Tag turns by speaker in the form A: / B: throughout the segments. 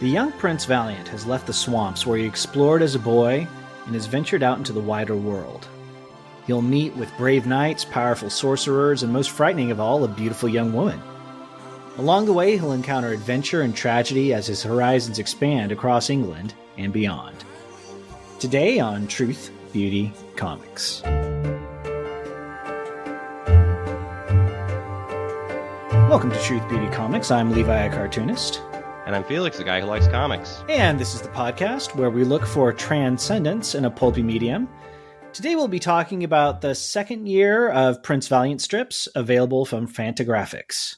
A: The young Prince Valiant has left the swamps where he explored as a boy and has ventured out into the wider world. He'll meet with brave knights, powerful sorcerers, and most frightening of all, a beautiful young woman. Along the way, he'll encounter adventure and tragedy as his horizons expand across England and beyond. Today on Truth, Beauty, Comics. Welcome to Truth, Beauty, Comics. I'm Levi, a cartoonist.
B: And I'm Felix, the guy who likes comics.
A: And this is the podcast where we look for transcendence in a pulpy medium. Today we'll be talking about the second year of Prince Valiant strips available from Fantagraphics.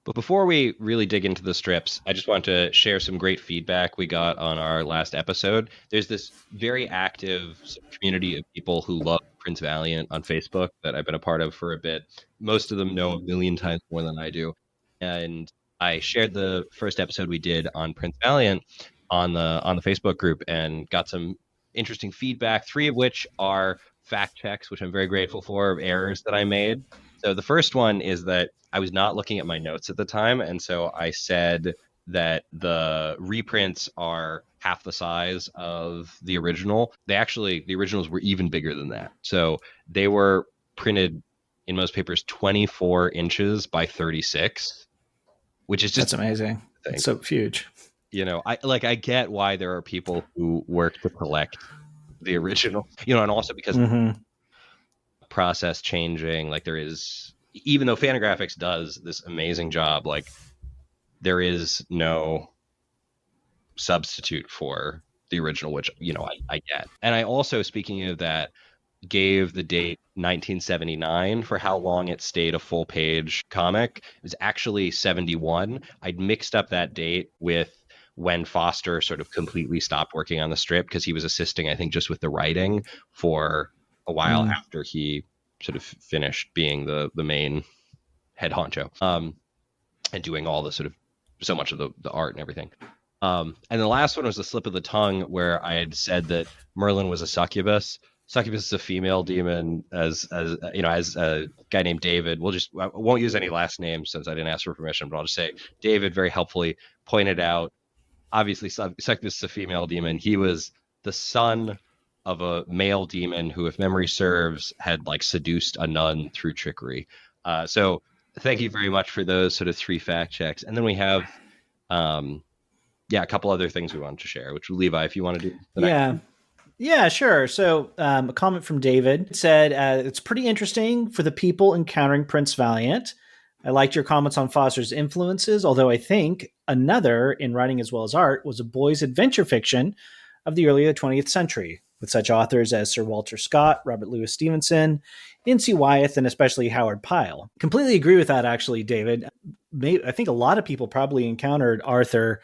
B: But before we really dig into the strips, I just want to share some great feedback we got on our last episode. There's this very active community of people who love Prince Valiant on Facebook that I've been a part of for a bit. Most of them know a million times more than I do. And I shared the first episode we did on Prince Valiant on the Facebook group and got some interesting feedback, 3 of which are fact checks, which I'm very grateful for, of errors that I made. So the first one is that I was not looking at my notes at the time, and so I said that the reprints are half the size of the original. The originals were even bigger than that. So they were printed in most papers 24 inches by 36. Which is just
A: That's amazing. It's so huge.
B: You know, I get why there are people who work to collect the original, and also because process changing, like there is, even though Fantagraphics does this amazing job, like there is no substitute for the original, which, I get. And I also, speaking of that, gave the date 1979 for how long it stayed a full page comic. It was actually 71. I'd mixed up that date with when Foster sort of completely stopped working on the strip because he was assisting, I think, just with the writing for a while after he sort of finished being the main head honcho, and doing all the sort of so much of the art and everything. And the last one was the slip of the tongue where I had said that Merlin was a succubus. Succubus is a female demon, as a guy named David. I won't use any last names since I didn't ask for permission, but I'll just say David very helpfully pointed out, obviously Succubus is a female demon. He was the son of a male demon who, if memory serves, had seduced a nun through trickery. So thank you very much for those sort of 3 fact checks. And then we have, a couple other things we wanted to share, which Levi, if you want to do the next one.
A: Yeah, sure. So a comment from David said, it's pretty interesting for the people encountering Prince Valiant. I liked your comments on Foster's influences, although I think another, in writing as well as art, was a boys' adventure fiction of the early 20th century, with such authors as Sir Walter Scott, Robert Louis Stevenson, N.C. Wyeth, and especially Howard Pyle. Completely agree with that, actually, David. I think a lot of people probably encountered Arthur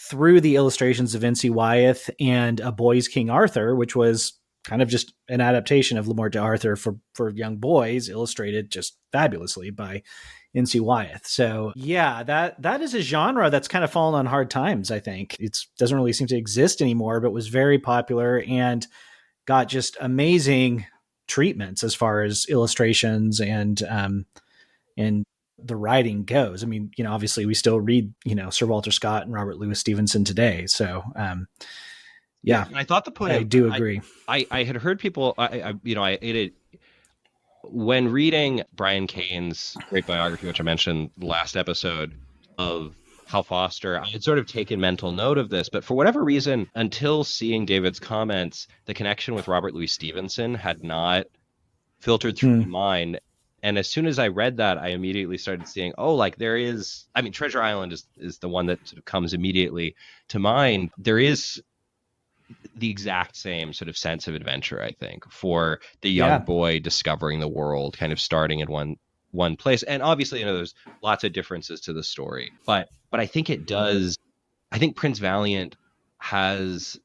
A: through the illustrations of N.C. Wyeth and A Boy's King Arthur, which was kind of just an adaptation of Le Morte d'Arthur for young boys, illustrated just fabulously by N.C. Wyeth. So yeah, that is a genre that's kind of fallen on hard times, I think. It doesn't really seem to exist anymore, but was very popular and got just amazing treatments as far as illustrations and the writing goes. I mean, obviously we still read, Sir Walter Scott and Robert Louis Stevenson today. So, yeah.
B: And I thought the point
A: I do agree.
B: I had heard people, when reading Brian Kane's great biography, which I mentioned last episode, of Hal Foster, I had sort of taken mental note of this, but for whatever reason, until seeing David's comments, the connection with Robert Louis Stevenson had not filtered through my mind. And as soon as I read that, I immediately started seeing, Treasure Island is the one that sort of comes immediately to mind. There is the exact same sort of sense of adventure, I think, for the young boy discovering the world, kind of starting in one place. And obviously, there's lots of differences to the story, but I think it does. I think Prince Valiant has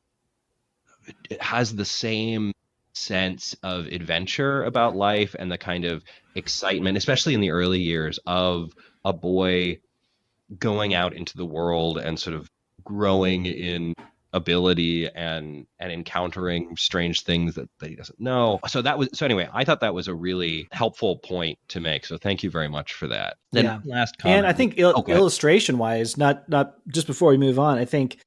B: the same sense of adventure about life and the kind of excitement, especially in the early years, of a boy going out into the world and sort of growing in ability and encountering strange things that he doesn't know. So anyway, I thought that was a really helpful point to make. So thank you very much for that. Then last comment.
A: And I think illustration wise, not just before we move on, I think,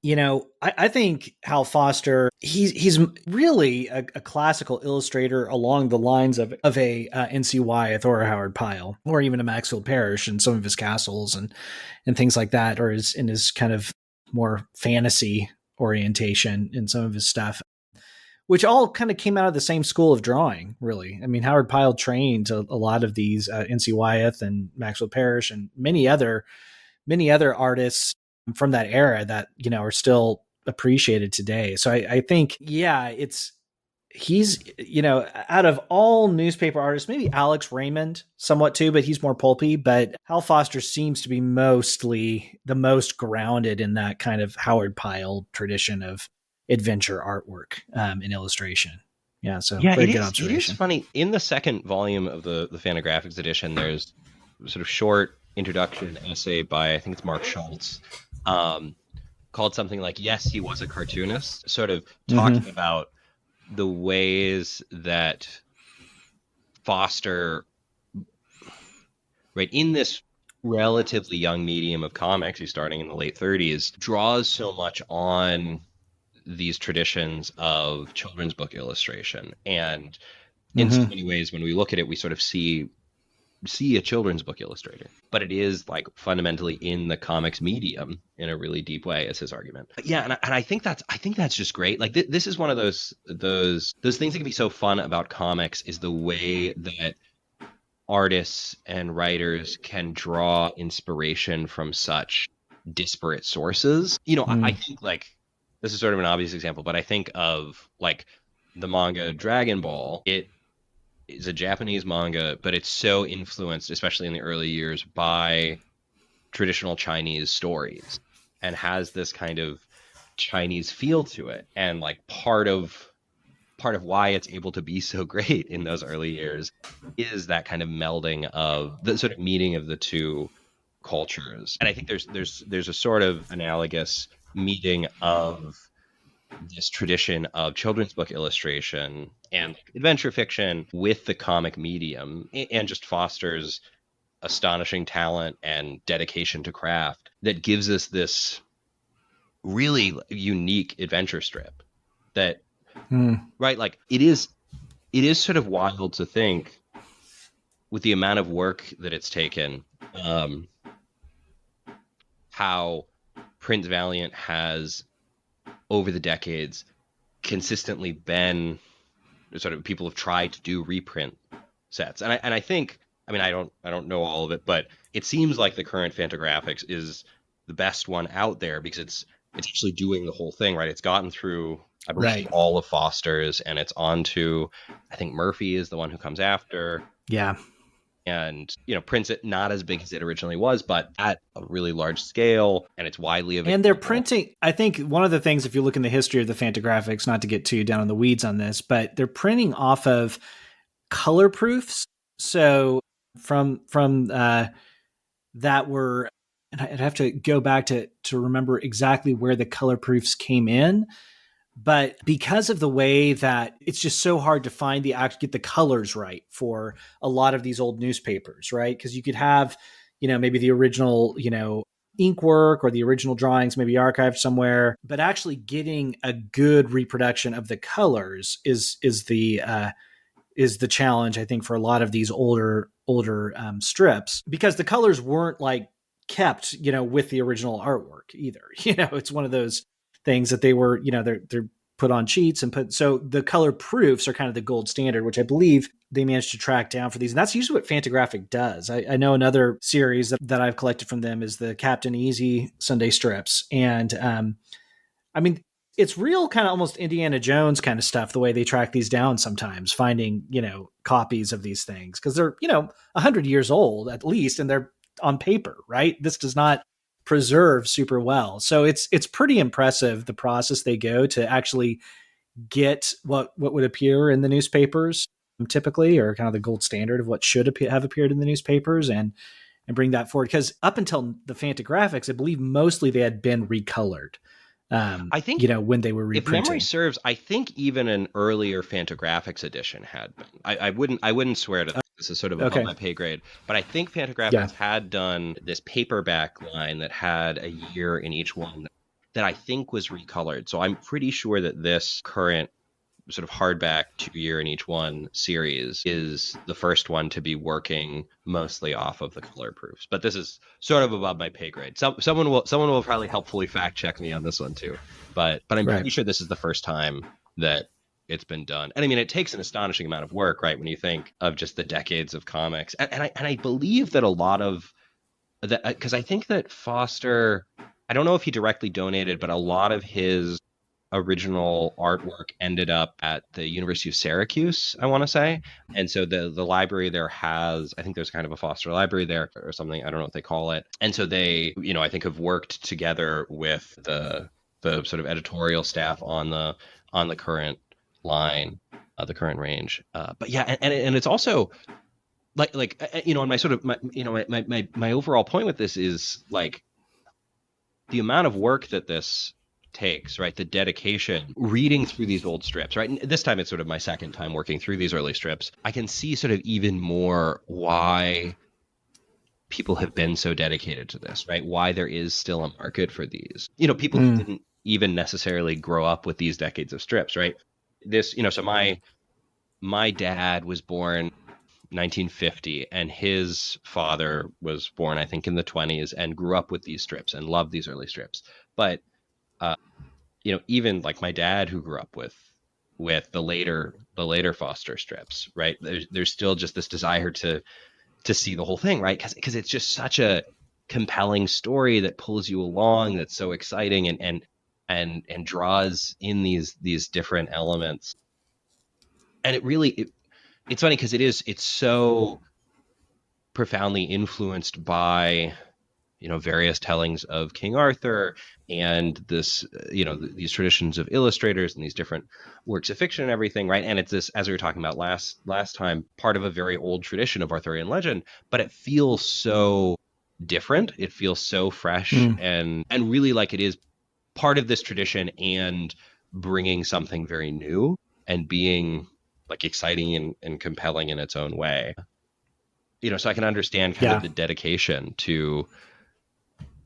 A: I think Hal Foster, he's really a classical illustrator along the lines of a N.C. Wyeth or a Howard Pyle or even a Maxfield Parrish and some of his castles and things like that, or in his kind of more fantasy orientation in some of his stuff, which all kind of came out of the same school of drawing, really. I mean, Howard Pyle trained a lot of these N.C. Wyeth and Maxwell Parrish and many other artists from that era that, are still appreciated today. So I think, he's, out of all newspaper artists, maybe Alex Raymond somewhat too, but he's more pulpy. But Hal Foster seems to be mostly the most grounded in that kind of Howard Pyle tradition of adventure artwork in illustration. Yeah, so very good observation.
B: It is funny. In the second volume of the Fantagraphics edition, there's sort of short introduction essay by, I think it's Mark Schultz, called something like, "Yes, he was a cartoonist," sort of talking about the ways that Foster, right, in this relatively young medium of comics, he's starting in the late 30s, draws so much on these traditions of children's book illustration. And in so many ways, when we look at it, we sort of see a children's book illustrator, but it is like fundamentally in the comics medium in a really deep way, is his argument. But yeah, and I think that's just great. Like this is one of those things that can be so fun about comics, is the way that artists and writers can draw inspiration from such disparate sources. I think, like, this is sort of an obvious example, but I think of like the manga Dragon Ball. It is a Japanese manga, but it's so influenced, especially in the early years, by traditional Chinese stories and has this kind of Chinese feel to it. And like part of why it's able to be so great in those early years is that kind of melding of the sort of meeting of the two cultures. And I think there's a sort of analogous meeting of this tradition of children's book illustration and adventure fiction with the comic medium, and just Foster's astonishing talent and dedication to craft that gives us this really unique adventure strip that, right, like it is sort of wild to think, with the amount of work that it's taken, how Prince Valiant has over the decades consistently been sort of, people have tried to do reprint sets. And I think, I mean, I don't know all of it, but it seems like the current Fantagraphics is the best one out there, because it's actually doing the whole thing, right? It's gotten through, I believe, all of Foster's, and it's on to, I think Murphy is the one who comes after.
A: Yeah.
B: And, prints it not as big as it originally was, but at a really large scale, and it's widely available.
A: And they're printing, I think one of the things, if you look in the history of the Fantagraphics, not to get too down in the weeds on this, but they're printing off of color proofs. So from that were, and I'd have to go back to remember exactly where the color proofs came in. But because of the way that it's just so hard to get the colors right for a lot of these old newspapers, right? Because you could have, maybe the original, ink work or the original drawings maybe archived somewhere, but actually getting a good reproduction of the colors is the challenge, I think, for a lot of these older strips, because the colors weren't like kept, with the original artwork either. It's one of those things that they were, they're put on sheets and so the color proofs are kind of the gold standard, which I believe they managed to track down for these. And that's usually what Fantagraphic does. I know another series that I've collected from them is the Captain Easy Sunday strips. And I mean, it's real kind of almost Indiana Jones kind of stuff, the way they track these down sometimes, finding, copies of these things, because they're, 100 years old at least, and they're on paper, right? This does not preserve super well. So it's pretty impressive, the process they go to actually get what would appear in the newspapers typically, or kind of the gold standard of what should have appeared in the newspapers, and bring that forward. Because up until the Fantagraphics, I believe mostly they had been recolored.
B: I think,
A: when they were
B: if memory
A: reprinting.
B: serves, I think even an earlier Fantagraphics edition had been. I wouldn't swear to that. This is sort of above my pay grade, but I think Fantagraphics had done this paperback line that had a year in each one that I think was recolored. So I'm pretty sure that this current sort of hardback 2-year in each one series is the first one to be working mostly off of the color proofs. But this is sort of above my pay grade. Someone will probably helpfully fact check me on this one too. But I'm pretty sure this is the first time that it's been done. And I mean, it takes an astonishing amount of work, right? When you think of just the decades of comics. And I believe that a lot of that, because I think that Foster, I don't know if he directly donated, but a lot of his original artwork ended up at the University of Syracuse, I want to say. And so the library there has, I think there's kind of a Foster library there or something. I don't know what they call it. And so they, I think have worked together with the sort of editorial staff on the current line, the current range. But yeah, and it's also like and my sort of my overall point with this is like the amount of work that this takes, right? The dedication, reading through these old strips, right? And this time it's sort of my second time working through these early strips. I can see sort of even more why people have been so dedicated to this, right? Why there is still a market for these. People who didn't even necessarily grow up with these decades of strips, right? This, so my dad was born 1950 and his father was born, I think, in the 20s and grew up with these strips and loved these early strips. But even like my dad, who grew up with the later Foster strips, right? There's still just this desire to see the whole thing, right? Because it's just such a compelling story that pulls you along, that's so exciting and draws in these different elements. And it's funny because it's so profoundly influenced by various tellings of King Arthur and this, these traditions of illustrators and these different works of fiction and everything, right? And it's this, as we were talking about last time, part of a very old tradition of Arthurian legend, but it feels so different. It feels so fresh and really like it is part of this tradition and bringing something very new and being like exciting and compelling in its own way. So I can understand kind of the dedication to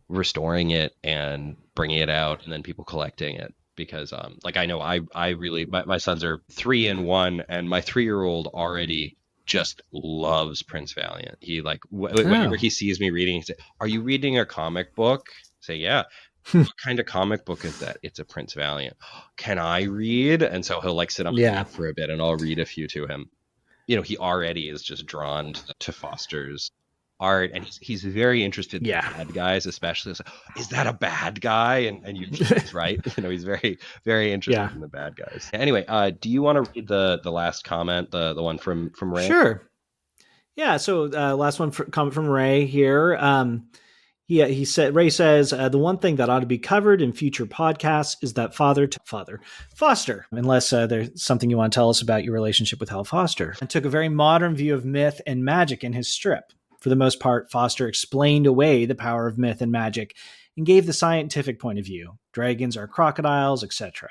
B: restoring it and bringing it out and then people collecting it, because like I know I really, my sons are 3 and 1 and my 3-year-old already just loves Prince Valiant. He like whenever he sees me reading, he says, "Are you reading a comic book?" I say, "Yeah." "What kind of comic book is that?" "It's a Prince Valiant." "Can I read?" And so he'll like sit on my lap for a bit and I'll read a few to him. He already is just drawn to Foster's art, and he's very interested in bad guys, especially. So, is that a bad guy? And usually he's right. He's very, very interested in the bad guys. Anyway, do you want to read the last comment, the one from Ray?
A: Sure. Yeah. So last comment from Ray here. He said, Ray says, the one thing that ought to be covered in future podcasts is that Foster, unless there's something you want to tell us about your relationship with Hal Foster, and took a very modern view of myth and magic in his strip. For the most part, Foster explained away the power of myth and magic and gave the scientific point of view. Dragons are crocodiles, etc.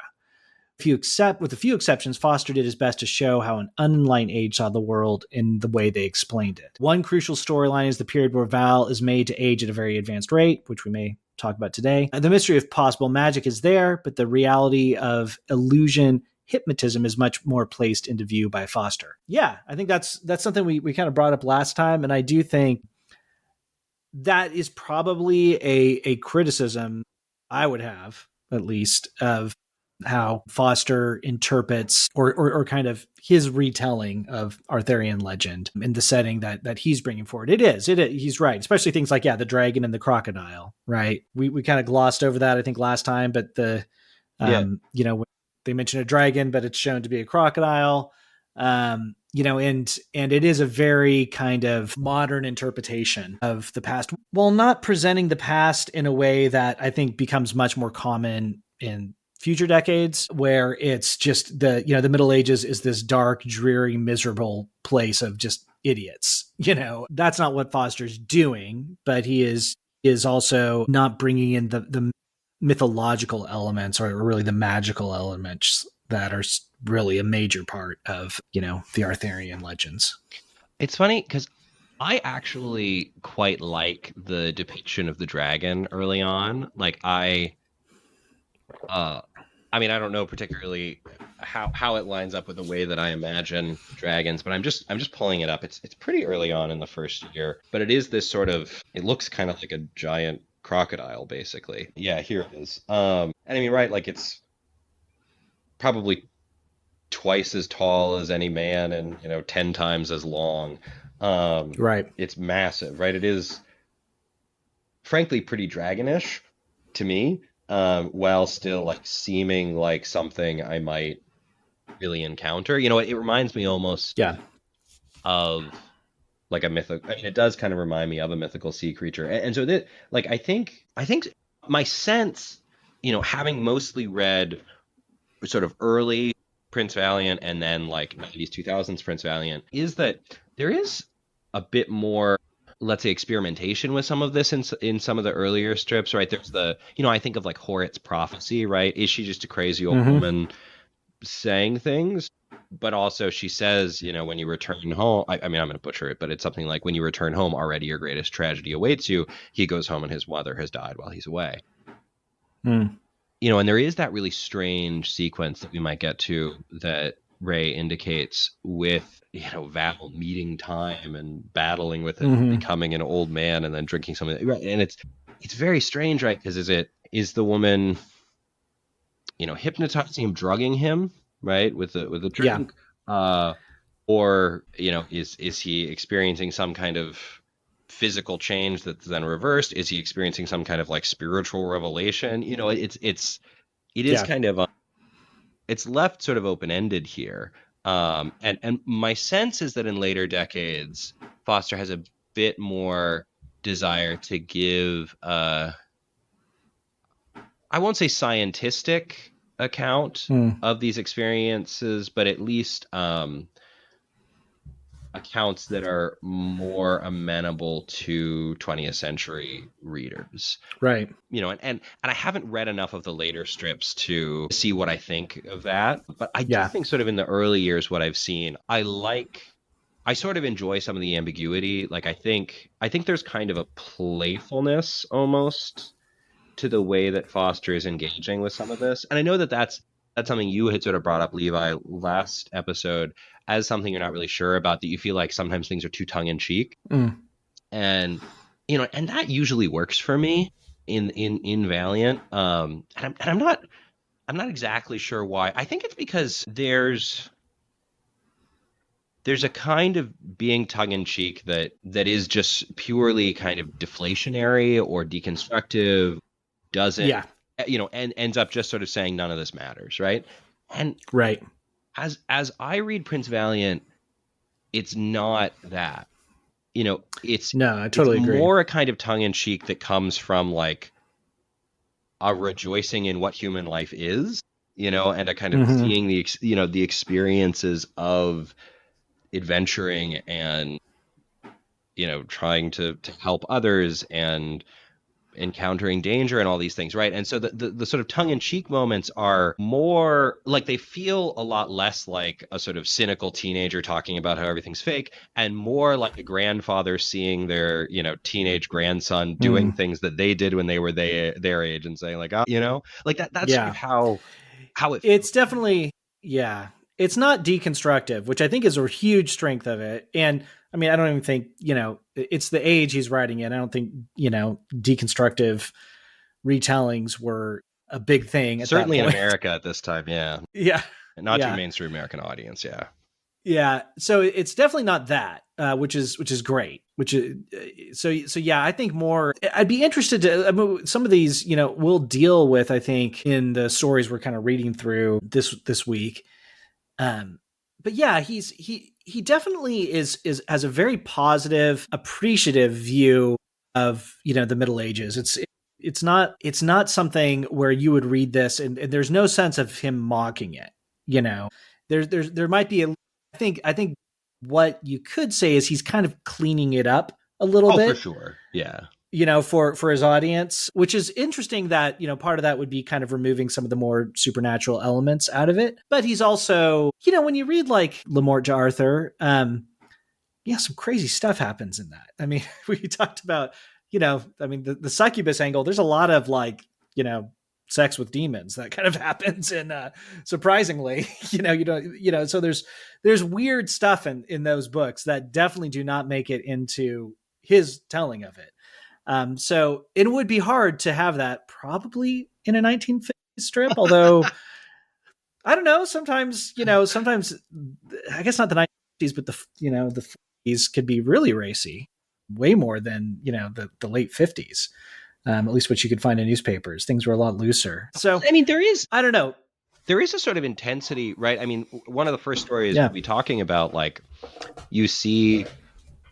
A: With a few exceptions, Foster did his best to show how an unenlightened age saw the world in the way they explained it. One crucial storyline is the period where Val is made to age at a very advanced rate, which we may talk about today. The mystery of possible magic is there, but the reality of illusion, hypnotism is much more placed into view by Foster. Yeah, I think that's something we kind of brought up last time, and I do think that is probably a criticism I would have, at least, of how Foster interprets or kind of his retelling of Arthurian legend in the setting that he's bringing forward. He's right, especially things like, the dragon and the crocodile, right? We kind of glossed over that, I think, last time, but they mentioned a dragon, but it's shown to be a crocodile. And it is a very kind of modern interpretation of the past, while not presenting the past in a way that I think becomes much more common in future decades, where it's just the Middle Ages is this dark, dreary, miserable place of just idiots. That's not what Foster's doing, but he is also not bringing in the mythological elements or really the magical elements that are really a major part of, the Arthurian legends.
B: It's funny because I actually quite like the depiction of the dragon early on. Like uh, I don't know particularly how it lines up with the way that I imagine dragons, but I'm just pulling it up. It's pretty early on in the first year, but it is this sort of, it looks kind of like a giant crocodile, basically. Yeah, here it is. And I mean, right, like it's probably twice as tall as any man and 10 times as long.
A: Right.
B: It's massive, right? It is frankly pretty dragonish to me, while still like seeming like something I might really encounter. It reminds me almost
A: Yeah.
B: of like a mythical. I mean, it does kind of remind me of a mythical sea creature, and so that, like, I think my sense, having mostly read sort of early Prince Valiant and then like 90s 2000s Prince Valiant, is that there is a bit more, let's say, experimentation with some of this in some of the earlier strips, right? There's I think of like Horret's prophecy, right? Is she just a crazy old woman saying things? But also she says, when you return home, I mean, I'm going to butcher it, but it's something like, when you return home, already your greatest tragedy awaits you. He goes home and his mother has died while he's away.
A: Mm.
B: And there is that really strange sequence that we might get to that Ray indicates with, Val meeting time and battling with it, becoming an old man and then drinking something. Right. And it's very strange, right? Because is the woman, hypnotizing him, drugging him, right, with the drink, or is he experiencing some kind of physical change that's then reversed? Is he experiencing some kind of like spiritual revelation? It is kind of it's left sort of open-ended here. And my sense is that in later decades, Foster has a bit more desire to give I won't say scientific account of these experiences, but at least accounts that are more amenable to 20th century readers.
A: Right.
B: And I haven't read enough of the later strips to see what I think of that, but I do think sort of in the early years, what I've seen, I sort of enjoy some of the ambiguity. Like I think there's kind of a playfulness almost to the way that Foster is engaging with some of this. And I know that that's something you had sort of brought up, Levi, last episode, as something you're not really sure about, that you feel like sometimes things are too tongue in cheek. And and that usually works for me in Valiant. And I'm not exactly sure why. I think it's because there's a kind of being tongue in cheek that is just purely kind of deflationary or deconstructive, doesn't and ends up just sort of saying none of this matters, right? And
A: right,
B: as I read Prince Valiant, it's not that. It's
A: I totally agree.
B: More a kind of tongue in cheek that comes from like a rejoicing in what human life is, and a kind of seeing the experiences of adventuring and trying to help others and encountering danger and all these things, right? And so the sort of tongue-in-cheek moments are more like, they feel a lot less like a sort of cynical teenager talking about how everything's fake, and more like a grandfather seeing their teenage grandson doing things that they did when they were their age, and saying like, like that's sort of how
A: it's definitely it's not deconstructive, which I think is a huge strength of it. And I mean, I don't even think, it's the age he's writing in. I don't think, deconstructive retellings were a big thing.
B: Certainly in America at this time. Yeah.
A: Yeah.
B: Not to a mainstream American audience. Yeah.
A: Yeah. So it's definitely not that, which is great, so yeah, I think more, I'd be interested to, I mean, some of these, we'll deal with, I think, in the stories we're kind of reading through this week. But yeah, he definitely has a very positive, appreciative view of, the Middle Ages. It's not something where you would read this and there's no sense of him mocking it. There might be I think what you could say is he's kind of cleaning it up a little bit.
B: For sure. Yeah.
A: for his audience, which is interesting that, part of that would be kind of removing some of the more supernatural elements out of it. But he's also, when you read like Le Morte d'Arthur, some crazy stuff happens in that. I mean, we talked about, the succubus angle, there's a lot of like, sex with demons that kind of happens in surprisingly, so there's weird stuff in those books that definitely do not make it into his telling of it. So it would be hard to have that probably in a 1950s strip, although I don't know, sometimes I guess not the 1950s, but the 40s could be really racy, way more than, the late 50s. At least what you could find in newspapers. Things were a lot looser. So,
B: I mean,
A: I don't know.
B: There is a sort of intensity, right? I mean, one of the first stories we'll be talking about, like, you see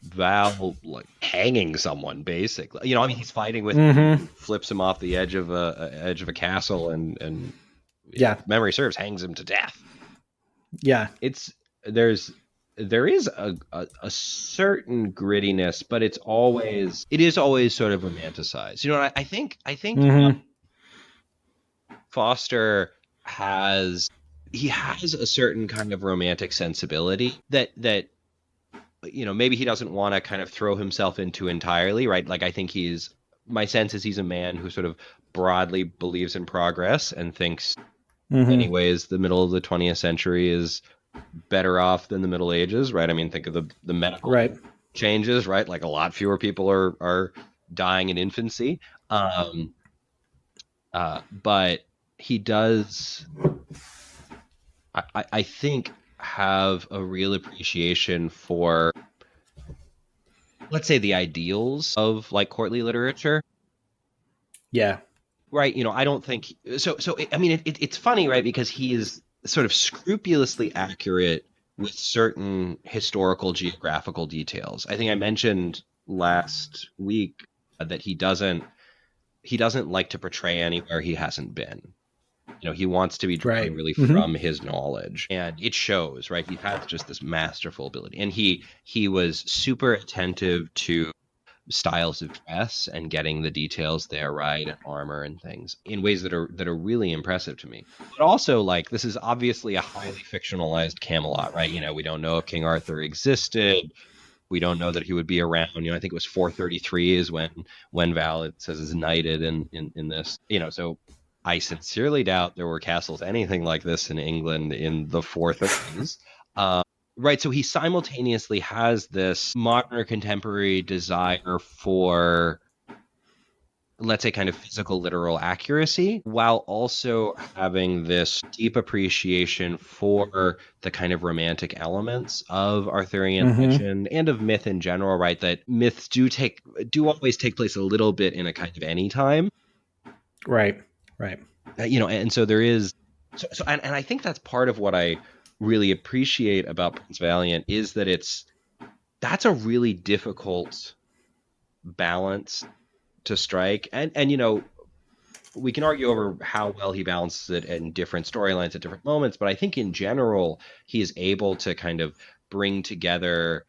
B: Val like hanging someone, basically. He's fighting with him, flips him off the edge of a castle, and if memory serves, hangs him to death.
A: Yeah,
B: there is a certain grittiness, but it is always sort of romanticized. I think Foster has a certain kind of romantic sensibility that maybe he doesn't want to kind of throw himself into entirely, right? Like, I think my sense is he's a man who sort of broadly believes in progress and thinks in many ways the middle of the 20th century is better off than the Middle Ages, right? I mean, think of the medical changes, right? Like, a lot fewer people are dying in infancy. But he does, I think, have a real appreciation for, let's say, the ideals of like courtly literature.
A: Yeah.
B: Right. I don't think so. I mean, it's funny, right? Because he is sort of scrupulously accurate with certain historical geographical details. I think I mentioned last week that he doesn't like to portray anywhere he hasn't been. He wants to be drawing really from his knowledge, and it shows, right? He has just this masterful ability, and he was super attentive to styles of dress and getting the details there right, and armor and things in ways that are really impressive to me. But also, like, this is obviously a highly fictionalized Camelot, right? We don't know if King Arthur existed. We don't know that he would be around. I think it was 433 is when Val, it says, is knighted in this. So I sincerely doubt there were castles anything like this in England in the 430s. Right, so he simultaneously has this modern or contemporary desire for, let's say, kind of physical, literal accuracy, while also having this deep appreciation for the kind of romantic elements of Arthurian fiction and of myth in general, right? That myths do always take place a little bit in a kind of any time.
A: Right.
B: And so there is, and I think that's part of what I really appreciate about Prince Valiant is that that's a really difficult balance to strike, and we can argue over how well he balances it in different storylines at different moments, but I think in general he is able to kind of bring together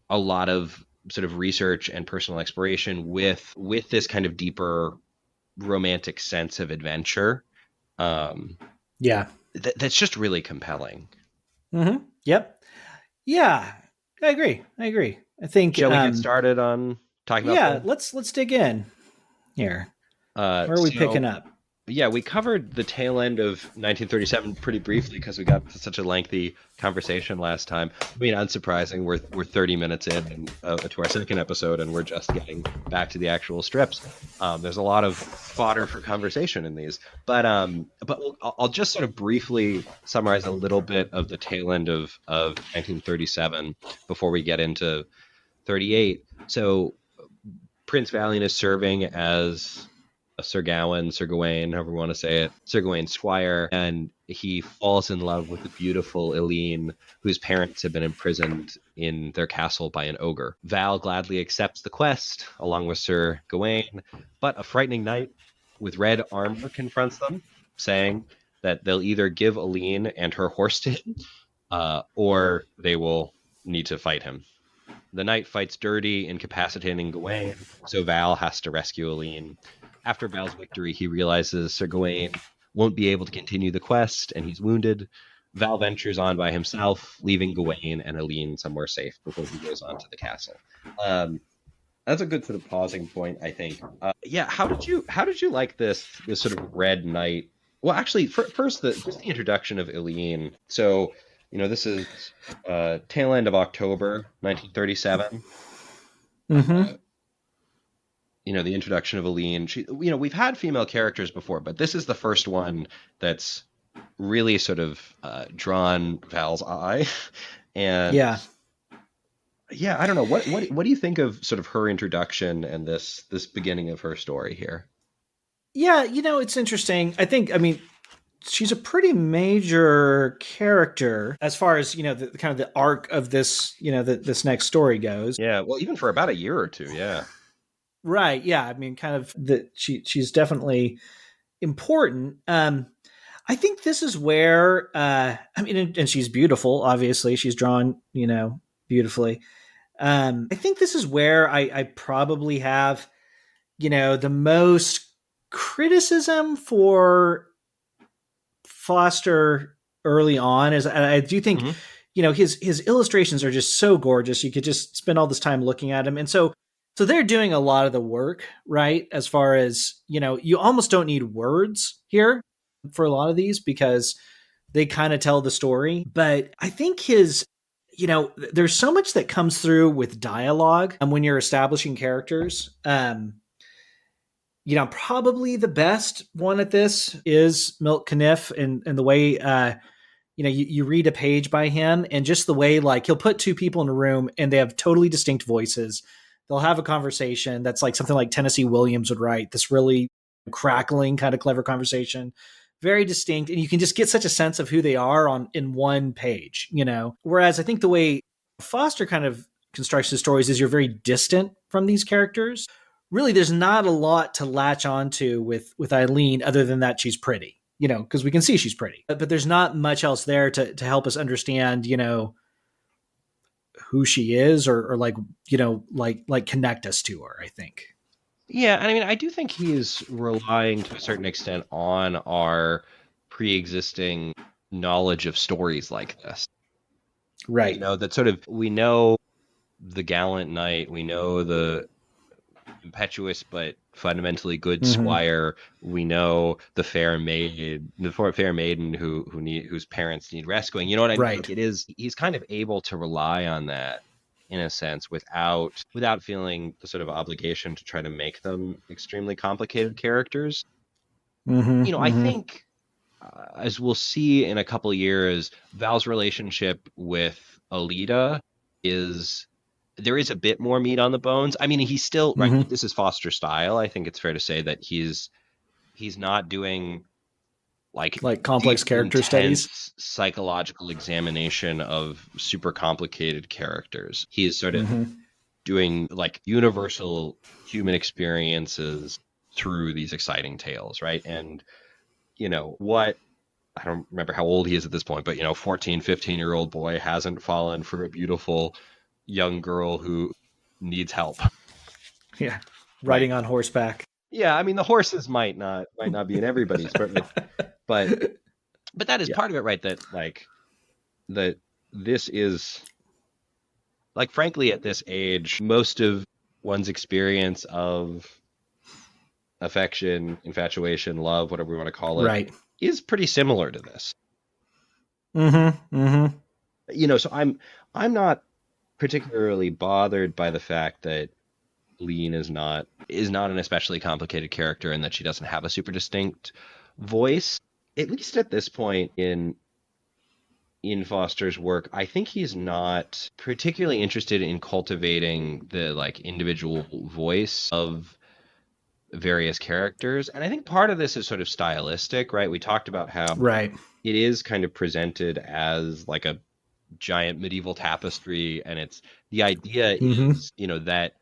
B: a lot of sort of research and personal exploration with this kind of deeper romantic sense of adventure. That's just really compelling.
A: Yep. Yeah, I agree. I think.
B: Shall we get started on talking about?
A: Yeah, let's dig in here. Where are we picking up?
B: Yeah, we covered the tail end of 1937 pretty briefly because we got to such a lengthy conversation last time. I mean, unsurprising, we're 30 minutes in to our second episode, and we're just getting back to the actual strips. There's a lot of fodder for conversation in these, but I'll just sort of briefly summarize a little bit of the tail end of 1937 before we get into 38. So Prince Valiant is serving as Sir Gawain, however you want to say it, Sir Gawain's squire, and he falls in love with the beautiful Eileen, whose parents have been imprisoned in their castle by an ogre. Val gladly accepts the quest, along with Sir Gawain, but a frightening knight with red armor confronts them, saying that they'll either give Eileen and her horse to him, or they will need to fight him. The knight fights dirty, incapacitating Gawain, so Val has to rescue Aline. After Val's victory, he realizes Sir Gawain won't be able to continue the quest, and he's wounded. Val ventures on by himself, leaving Gawain and Aline somewhere safe before he goes on to the castle. That's a good sort of pausing point, I think. Yeah, how did you like this sort of Red Knight? Well, actually, first just the introduction of Aline. So, this is tail end of October 1937.
A: Mm-hmm.
B: The introduction of Aline. She, we've had female characters before, but this is the first one that's really sort of drawn Val's eye. And yeah, I don't know. What do you think of sort of her introduction and this beginning of her story here?
A: Yeah, it's interesting. I mean, she's a pretty major character as far as, the kind of the arc of this, this next story goes.
B: Yeah, well, even for about a year or two, yeah.
A: Right. Yeah. I mean, kind of she's definitely important. I think this is where, I mean, and she's beautiful, obviously. She's drawn, beautifully. I think this is where I probably have, the most criticism for Foster early on. Is I do think, his illustrations are just so gorgeous. You could just spend all this time looking at him. And so they're doing a lot of the work, right? As far as, you almost don't need words here for a lot of these because they kind of tell the story. But I think there's so much that comes through with dialogue when you're establishing characters. Probably the best one at this is Milt Caniff and the way, you read a page by him and just the way, like, he'll put two people in a room and they have totally distinct voices. They'll have a conversation that's like something like Tennessee Williams would write, this really crackling kind of clever conversation, very distinct. And you can just get such a sense of who they are in one page, whereas I think the way Foster kind of constructs his stories is you're very distant from these characters. Really, there's not a lot to latch onto with Eileen other than that she's pretty, because we can see she's pretty, but there's not much else there to help us understand, who she is or like, like connect us to her, I think.
B: Yeah, I mean, I do think he is relying to a certain extent on our pre-existing knowledge of stories like this.
A: Right.
B: That sort of, we know the gallant knight, we know the impetuous but fundamentally good squire, we know the fair maiden whose parents need rescuing. You know what I mean?
A: Right.
B: Like, he's kind of able to rely on that in a sense without feeling the sort of obligation to try to make them extremely complicated characters. I think as we'll see in a couple of years, Val's relationship with Alida there is a bit more meat on the bones. I mean, he's still right. This is Foster style. I think it's fair to say that he's not doing like
A: complex character studies,
B: psychological examination of super complicated characters. He is sort of doing like universal human experiences through these exciting tales, right? And what, I don't remember how old he is at this point, but 14, 15-year-old boy hasn't fallen for a beautiful young girl who needs help.
A: Yeah, riding on horseback.
B: Yeah, I mean, the horses might not be in everybody's, but that is part of it, right? That this is, like, frankly, at this age, most of one's experience of affection, infatuation, love, whatever we want to call it,
A: right,
B: is pretty similar to this. So I'm not particularly bothered by the fact that Lean is not an especially complicated character and that she doesn't have a super distinct voice. At least at this point in Foster's work, I think he's not particularly interested in cultivating the like individual voice of various characters. And I think part of this is sort of stylistic, right? We talked about how it is kind of presented as like a giant medieval tapestry, and it's the idea is that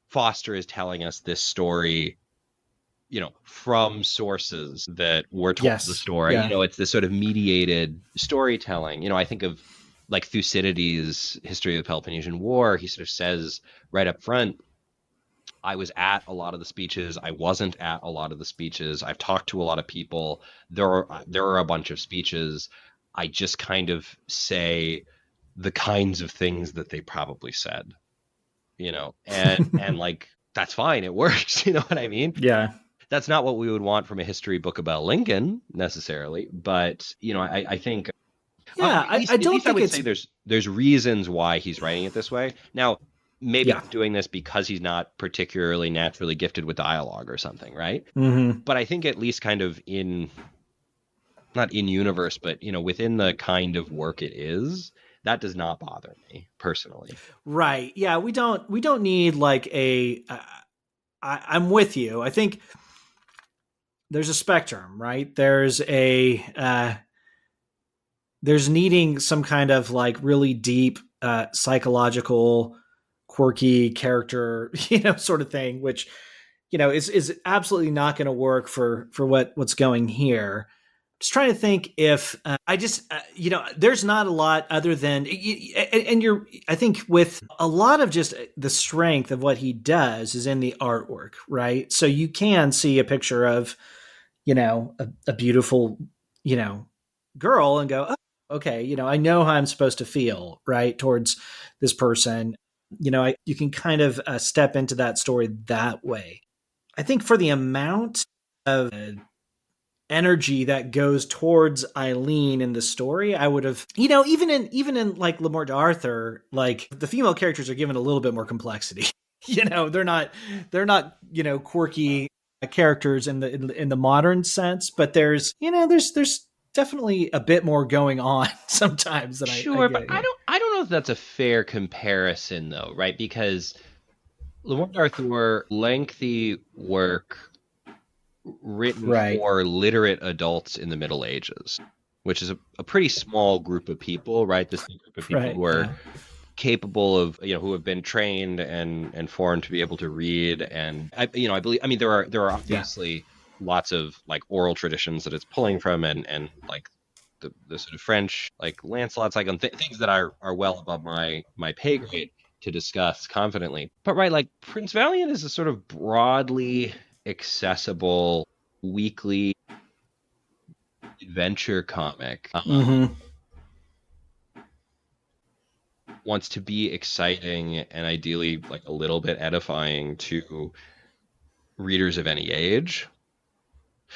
B: Foster is telling us this story from sources that were told the story. It's this sort of mediated storytelling. I think of like Thucydides' History of the Peloponnesian War, he sort of says right up front, I was at a lot of the speeches. I wasn't at a lot of the speeches. I've talked to a lot of people. There are a bunch of speeches. I just kind of say the kinds of things that they probably said, and like that's fine. It works. You know what I mean?
A: Yeah.
B: That's not what we would want from a history book about Lincoln necessarily, but I think
A: Yeah, I
B: at
A: don't
B: least I
A: think
B: would
A: it's
B: say there's reasons why he's writing it this way. Now, maybe
A: yeah.
B: he's doing this because he's not particularly naturally gifted with dialogue or something, right?
A: Mm-hmm.
B: But I think at least kind of not in universe, but within the kind of work it is, that does not bother me personally.
A: Right. Yeah, we don't need like I'm with you. I think there's a spectrum, right? There's needing some kind of like really deep psychological quirky character, sort of thing, which is absolutely not going to work for what's going here. Just trying to think if I just there's not a lot other than I think with a lot of just the strength of what he does is in the artwork, right? So you can see a picture of a beautiful girl and go, oh, okay, I know how I'm supposed to feel right towards this person. You can kind of step into that story that way. I think for the amount of energy that goes towards Eileen in the story, I would have, even in like Lamort to Arthur, like the female characters are given a little bit more complexity. They're not quirky characters in the modern sense, but there's definitely a bit more going on sometimes than I
B: Sure,
A: get
B: but
A: here.
B: I don't know if that's a fair comparison though, right? Because Lamont Arthur, lengthy work written
A: Right.
B: for literate adults in the Middle Ages, which is a pretty small group of people, right? This group of people
A: Right.
B: who are
A: Yeah.
B: capable of, who have been trained and formed to be able to read. And I believe, I mean, there are obviously lots of like oral traditions that it's pulling from, and like the sort of French, like Lancelot's, like things that are well above my pay grade to discuss confidently. But right, like Prince Valiant is a sort of broadly accessible weekly adventure comic.
A: Mm-hmm.
B: Wants to be exciting and ideally like a little bit edifying to readers of any age.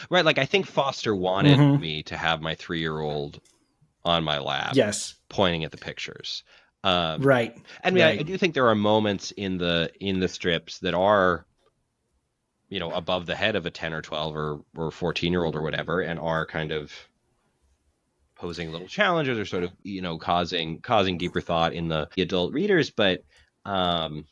B: Right, like I think Foster wanted
A: Mm-hmm.
B: me to have my 3-year-old on my lap
A: Yes.
B: pointing at the pictures.
A: Right.
B: I mean, I
A: Right.
B: do think there are moments in the strips that are, above the head of a 10 or 12 or 14-year-old or whatever, and are kind of posing little challenges or sort of, causing deeper thought in the adult readers. But I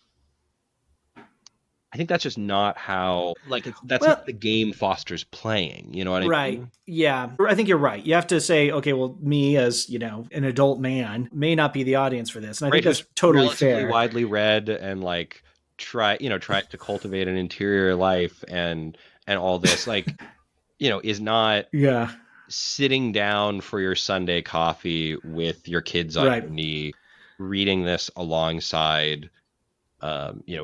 B: think that's just not how, like, that's
A: Well,
B: not the game Foster's playing. You know what I
A: right.
B: mean?
A: Yeah. I think you're right. You have to say, okay, well, me as, an adult man may not be the audience for this. And I
B: Right,
A: think
B: who's
A: that's totally
B: relatively
A: fair.
B: widely read and like try to cultivate an interior life and all this, like, is not
A: Yeah.
B: sitting down for your Sunday coffee with your kids on
A: Right.
B: your knee, reading this alongside,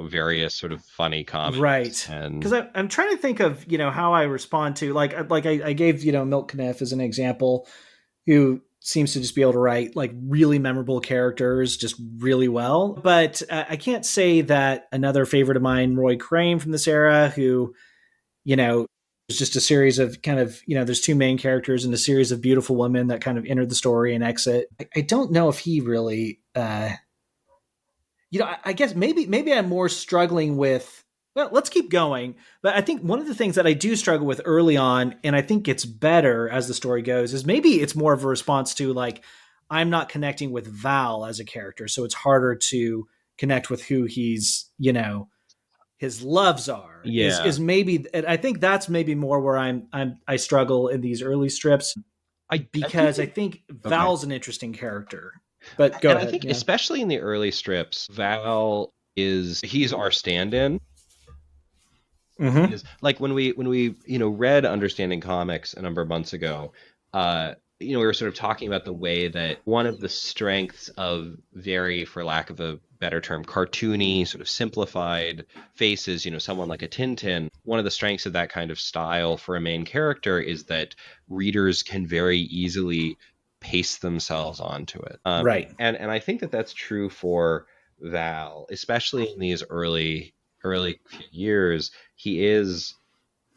B: various sort of funny comics.
A: Right.
B: And
A: Because I'm trying to think of, how I respond to like I gave, Milk Kniff as an example, who seems to just be able to write like really memorable characters just really well. But I can't say that another favorite of mine, Roy Crane from this era, who, it's just a series of kind of, there's two main characters and a series of beautiful women that kind of enter the story and exit. I don't know if he really, I guess maybe I'm more struggling with, well, let's keep going. But I think one of the things that I do struggle with early on, and I think it's better as the story goes, is maybe it's more of a response to like, I'm not connecting with Val as a character. So it's harder to connect with who he's, his loves are
B: yeah,
A: is maybe, and I think that's maybe more where I struggle in these early strips
B: I do
A: because I
B: think,
A: think
B: okay.
A: Val's an interesting character. But go
B: And I
A: ahead.
B: think
A: Yeah.
B: especially in the early strips, Val he's our stand-in.
A: Mm-hmm.
B: Is like when we read Understanding Comics a number of months ago, we were sort of talking about the way that one of the strengths of very, for lack of a better term, cartoony, sort of simplified faces, someone like a Tintin, one of the strengths of that kind of style for a main character is that readers can very easily paste themselves onto it.
A: Right.
B: And I think that that's true for Val, especially in these early few years. He is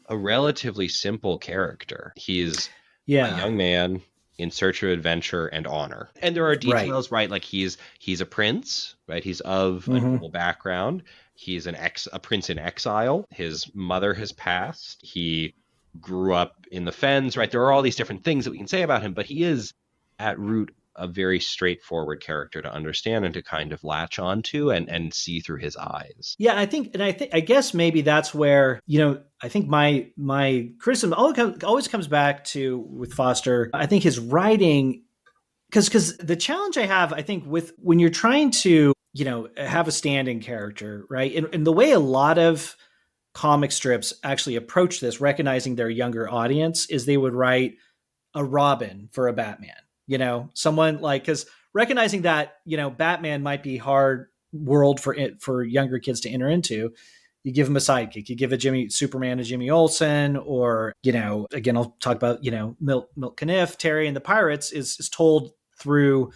B: a relatively simple character. He's a young man in search of adventure and honor. And there are details, right? Like he's a prince, right? He's of a noble background. He's a prince in exile. His mother has passed. He grew up in the fens, right? There are all these different things that we can say about him, but he is at root a very straightforward character to understand and to kind of latch onto and see through his eyes.
A: Yeah, I guess maybe that's where, I think my criticism always comes back to with Foster. I think his writing, because the challenge I have, I think, with when you're trying to, have a standing character, right? And the way a lot of comic strips actually approach this, recognizing their younger audience, is they would write a Robin for a Batman. Someone like, because recognizing that, Batman might be hard world for younger kids to enter into, you give him a sidekick. You give Superman to Jimmy Olsen, or, again, I'll talk about, Milt Caniff, Terry and the Pirates is told through,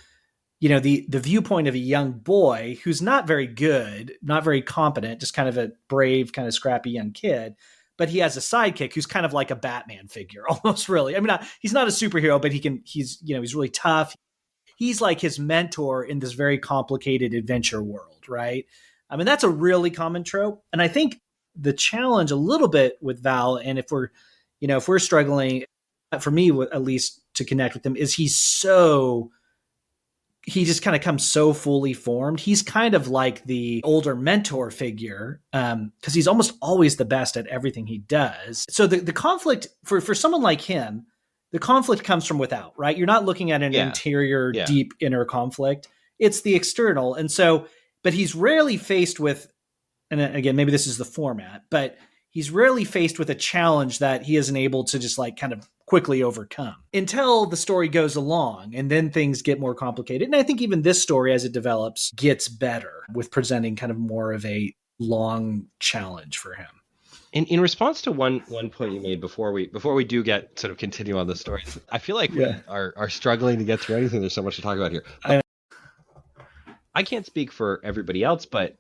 A: the viewpoint of a young boy who's not very good, not very competent, just kind of a brave, kind of scrappy young kid. But he has a sidekick who's kind of like a Batman figure, almost, really. I mean, he's not a superhero, but he's really tough. He's like his mentor in this very complicated adventure world, right? I mean, that's a really common trope. And I think the challenge a little bit with Val, and if we're struggling, for me at least, to connect with him, is he just kind of comes so fully formed. He's kind of like the older mentor figure, because he's almost always the best at everything he does. So the conflict for someone like him, the conflict comes from without, right? You're not looking at an interior, deep inner conflict. It's the external. And so, but he's rarely faced with, and again, maybe this is the format, but he's rarely faced with a challenge that he isn't able to just like kind of quickly overcome until the story goes along, and then things get more complicated. And I think even this story, as it develops, gets better with presenting kind of more of a long challenge for him.
B: In response to one point you made before we do get sort of continue on the story, I feel like we are struggling to get through anything. There's so much to talk about here. I can't speak for everybody else, but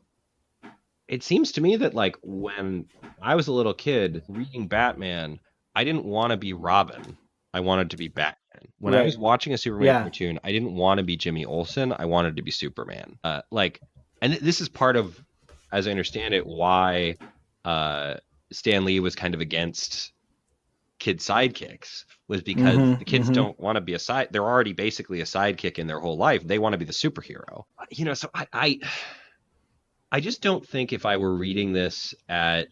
B: it seems to me that like when I was a little kid reading Batman, I didn't want to be Robin. I wanted to be Batman. When I was watching a Superman cartoon, I didn't want to be Jimmy Olsen. I wanted to be Superman. And this is part of, as I understand it, why Stan Lee was kind of against kid sidekicks, was because the kids don't want to be they're already basically a sidekick in their whole life. They want to be the superhero. So I just don't think if I were reading this at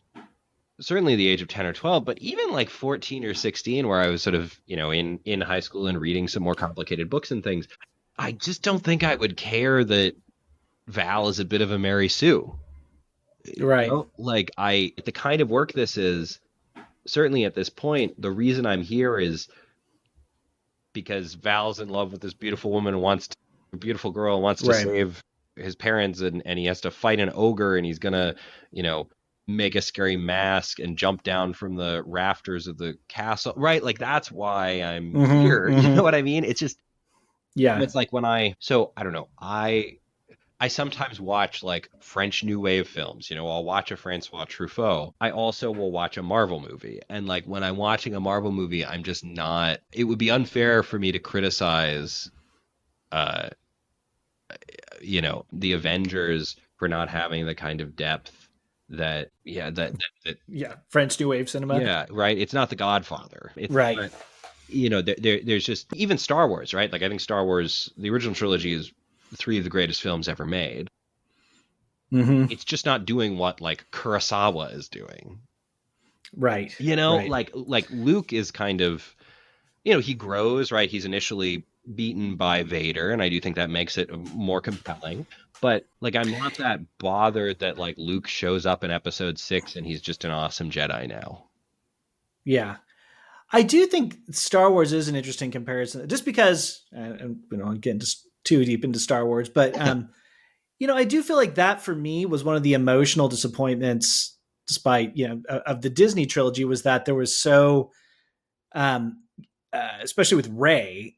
B: certainly the age of 10 or 12, but even like 14 or 16, where I was sort of, in high school and reading some more complicated books and things, I just don't think I would care that Val is a bit of a Mary Sue.
A: Right.
B: Like the kind of work this is, certainly at this point, the reason I'm here is because Val's in love with this beautiful woman, a beautiful girl, wants to save his parents, and he has to fight an ogre, and he's gonna, make a scary mask and jump down from the rafters of the castle, right? Like that's why I'm here. You know what I mean? It's just, it's like I don't know, I sometimes watch like French New Wave films. I'll watch a Francois Truffaut. I also will watch a Marvel movie. And like when I'm watching a Marvel movie, I'm just not, it would be unfair for me to criticize, the Avengers for not having the kind of depth that
A: French New Wave cinema.
B: Yeah, right. It's not The Godfather. It's
A: right.
B: Not, there's just, even Star Wars, right? Like I think Star Wars, the original trilogy, is 3 of the greatest films ever made. It's just not doing what like Kurosawa is doing.
A: Right.
B: Like Luke is kind of, he grows, right? He's initially beaten by Vader, and I do think that makes it more compelling. But like I'm not that bothered that like Luke shows up in episode 6 and he's just an awesome Jedi now.
A: Yeah. I do think Star Wars is an interesting comparison, just because, and we don't get into too deep into Star Wars, but I do feel like that for me was one of the emotional disappointments, despite of the Disney trilogy, was that there was so, especially with Rey,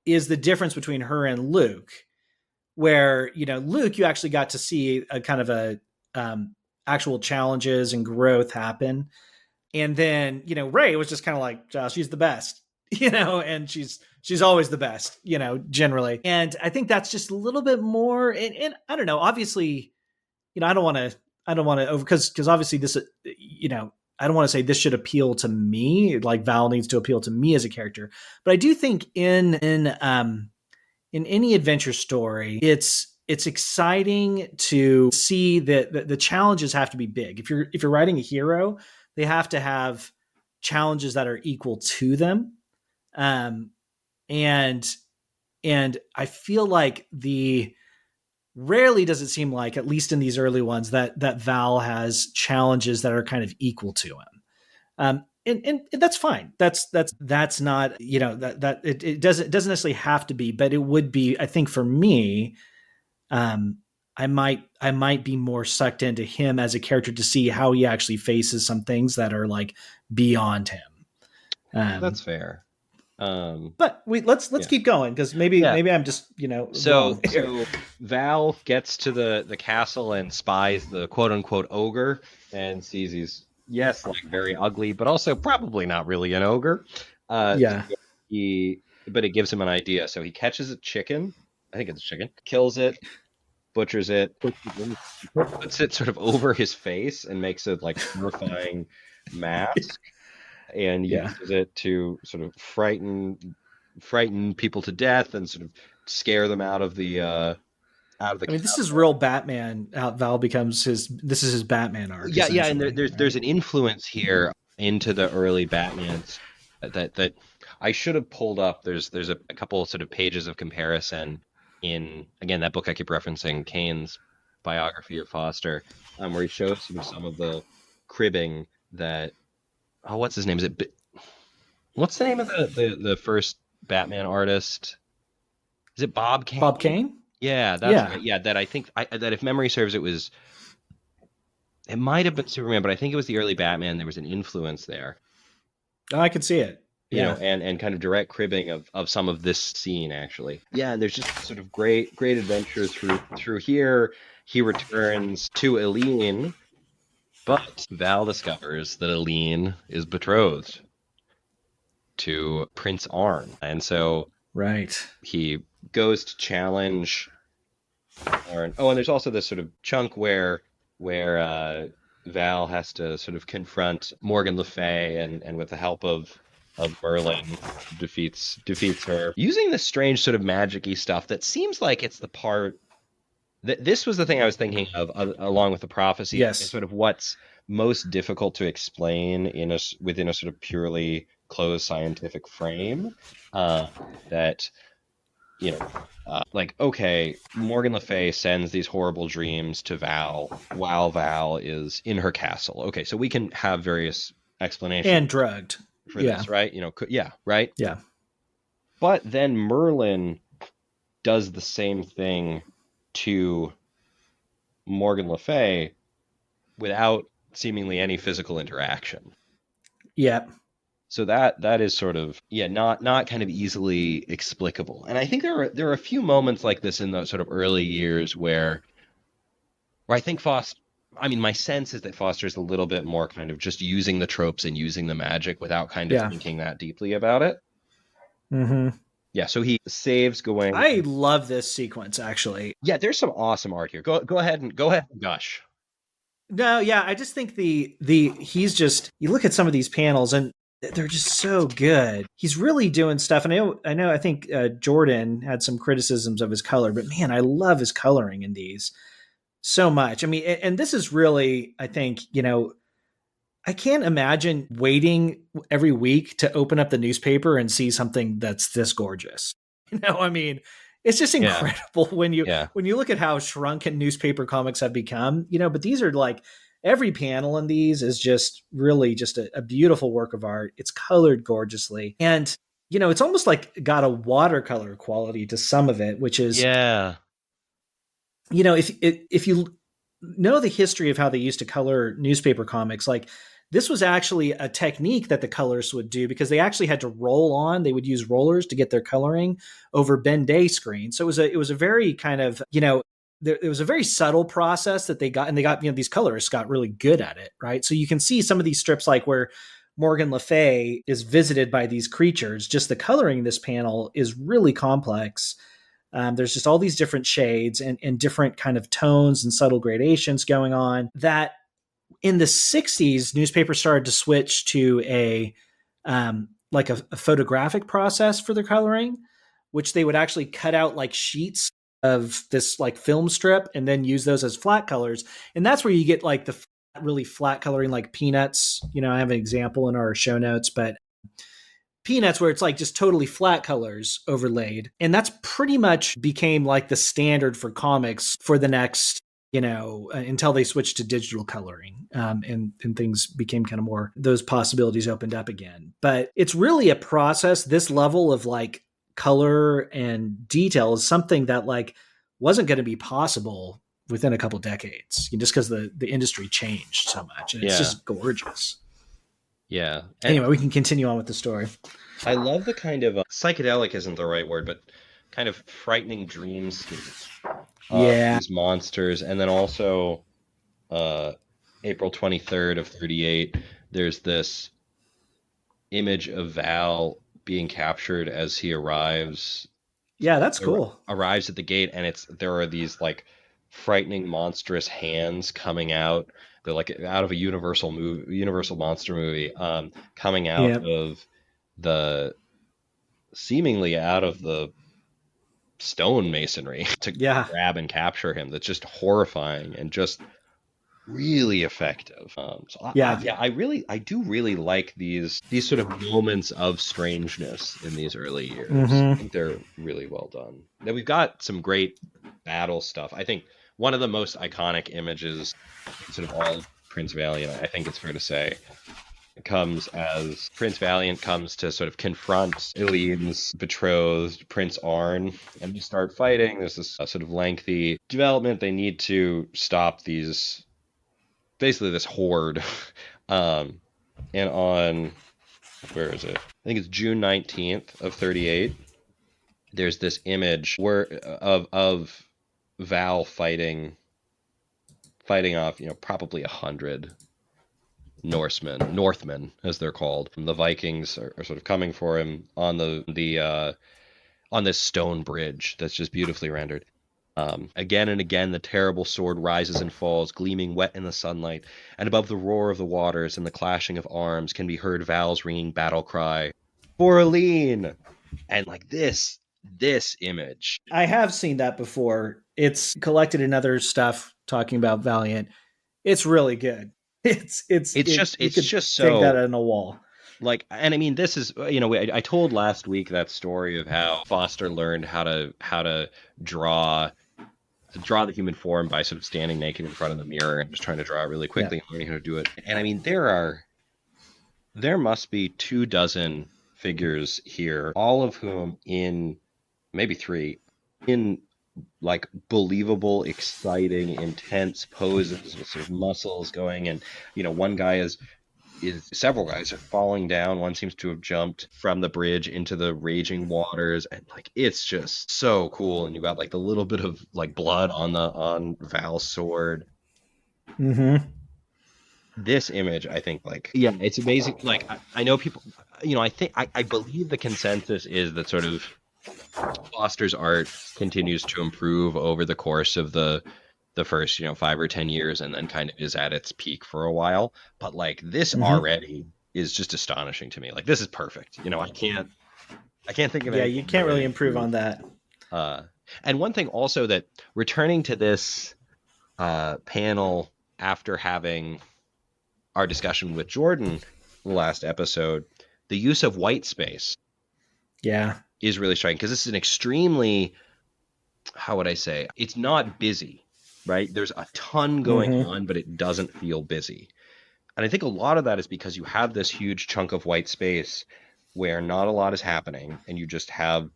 A: is the difference between her and Luke, where Luke, you actually got to see a kind of a actual challenges and growth happen. And then, Rey was just kind of like, oh, she's the best, and she's always the best, generally. And I think that's just a little bit more. And I don't know, obviously, I don't want to over, because obviously this, I don't want to say this should appeal to me. Like Val needs to appeal to me as a character, but I do think in any adventure story, it's exciting to see that the challenges have to be big. If you're writing a hero, they have to have challenges that are equal to them. And I feel like rarely does it seem like, at least in these early ones, that Val has challenges that are kind of equal to him. And that's fine. That's not, that it doesn't necessarily have to be, but it would be, I think for me, I might be more sucked into him as a character to see how he actually faces some things that are like beyond him.
B: That's fair.
A: But let's keep going, because maybe I'm just
B: so Val gets to the castle and spies the quote unquote ogre and sees he's like very ugly, but also probably not really an ogre. But it gives him an idea. So he catches a chicken. I think it's a chicken. Kills it. Butchers it, puts it sort of over his face and makes it like horrifying mask, and uses it to sort of frighten people to death and sort of scare them out of the
A: this is real Batman. Val becomes this is his Batman arc.
B: Yeah, and there's an influence here into the early Batmans that I should have pulled up. There's a couple sort of pages of comparison in, again, that book I keep referencing, Kane's biography of Foster, where he shows some of the cribbing that, what's his name? What's the name of the first Batman artist? Is it Bob Kane?
A: Bob Kane?
B: Yeah, that's right. Yeah, that I think that if memory serves, it might have been Superman, but I think it was the early Batman. There was an influence there.
A: Oh, I could see it.
B: And kind of direct cribbing of some of this scene, actually. Yeah, and there's just sort of great adventure through here. He returns to Eileen, but Val discovers that Eileen is betrothed to Prince Arn, and so he goes to challenge Arn. Oh, and there's also this sort of chunk where Val has to sort of confront Morgan Le Fay, and with the help of Merlin, defeats her using this strange sort of magic-y stuff that seems like it's the part that this was the thing I was thinking of, along with the prophecy.
A: Yes.
B: Sort of what's most difficult to explain within a sort of purely closed scientific frame. That like, okay, Morgan Le Fay sends these horrible dreams to Val while Val is in her castle. Okay, so we can have various explanations
A: and drugged
B: for this, right? Right?
A: Yeah.
B: But then Merlin does the same thing to Morgan Le Fay without seemingly any physical interaction.
A: Yeah.
B: So that is sort of not kind of easily explicable. And I think there are a few moments like this in the sort of early years where I think my sense is that Foster is a little bit more kind of just using the tropes and using the magic without kind of thinking that deeply about it.
A: Mm-hmm.
B: Yeah, so he saves Gawain.
A: I love this sequence, actually.
B: Yeah, there's some awesome art here. Go ahead and gush.
A: No, yeah, I just think he's just, you look at some of these panels and they're just so good. He's really doing stuff. And I think Jordan had some criticisms of his color, but man, I love his coloring in these so much. I mean, and this is really, I think, I can't imagine waiting every week to open up the newspaper and see something that's this gorgeous. I mean, it's just incredible when you look at how shrunken newspaper comics have become, but these are like every panel in these is just really just a beautiful work of art. It's colored gorgeously. And, it's almost like got a watercolor quality to some of it, which is,
B: Yeah.
A: if you know the history of how they used to color newspaper comics, like this was actually a technique that the colorists would do because they actually had to roll on. They would use rollers to get their coloring over Ben-Day screen. So it was a very kind of, it was a very subtle process that they got, and they got, these colorists got really good at it, right? So you can see some of these strips like where Morgan Le Fay is visited by these creatures. Just the coloring in this panel is really complex. There's just all these different shades and different kind of tones and subtle gradations going on that in the 60s, newspapers started to switch to a photographic process for their coloring, which they would actually cut out like sheets of this like film strip and then use those as flat colors. And that's where you get like the really flat coloring, like Peanuts. I have an example in our show notes, but Peanuts where it's like just totally flat colors overlaid. And that's pretty much became like the standard for comics for the next, until they switched to digital coloring, and things became kind of more, those possibilities opened up again. But it's really a process. This level of like color and detail is something that like wasn't going to be possible within a couple decades, just because the industry changed so much. And it's just gorgeous.
B: Yeah.
A: Anyway, we can continue on with the story.
B: I love the kind of psychedelic isn't the right word, but kind of frightening dreamscapes. These monsters. And then also April 23rd of 38, there's this image of Val being captured as he arrives.
A: Yeah, that's cool.
B: Arrives at the gate, and there are these like frightening monstrous hands coming out. They're like out of a Universal monster movie, coming out of seemingly out of the stone masonry to grab and capture him. That's just horrifying and just really effective. I do really like these sort of moments of strangeness in these early years. I think they're really well done. Now we've got some great battle stuff. I think one of the most iconic images sort of all of Prince Valiant, I think it's fair to say, comes as Prince Valiant comes to sort of confront Eileen's betrothed, Prince Arn, and they start fighting. There's this sort of lengthy development. They need to stop basically this horde. And on, where is it? I think it's June 19th of 38. There's this image of Val fighting off, probably 100 Northmen, as they're called. The Vikings are sort of coming for him on on this stone bridge that's just beautifully rendered. Again and again, the terrible sword rises and falls, gleaming wet in the sunlight, and above the roar of the waters and the clashing of arms can be heard Val's ringing battle cry, "For Eileen!" And like this image,
A: I have seen that before. It's collected in other stuff talking about Valiant. It's really good. It's
B: just so
A: take that on a wall.
B: Like, and I mean, this is, I told last week that story of how Foster learned how to draw the human form by sort of standing naked in front of the mirror and just trying to draw it really quickly and learning how to do it. And I mean, there must be 24 figures here, all of whom maybe 3 in like believable, exciting, intense poses with sort of muscles going. And, one guy several guys are falling down. One seems to have jumped from the bridge into the raging waters, and like it's just so cool. And you got like the little bit of like blood on Val's sword. This image, I think, it's amazing. Like I know people, I believe the consensus is that sort of Foster's art continues to improve over the course of the first 5 or 10 years, and then kind of is at its peak for a while. But like this already is just astonishing to me. Like this is perfect. I can't think of
A: you can't really improve on that.
B: And one thing also, that returning to this panel after having our discussion with Jordan last episode, the use of white space is really striking, because this is an extremely, how would I say, it's not busy. right? There's a ton going
A: Mm-hmm.
B: on, but it doesn't feel busy. And I think a lot of that is because you have this huge chunk of white space where not a lot is happening, and you just have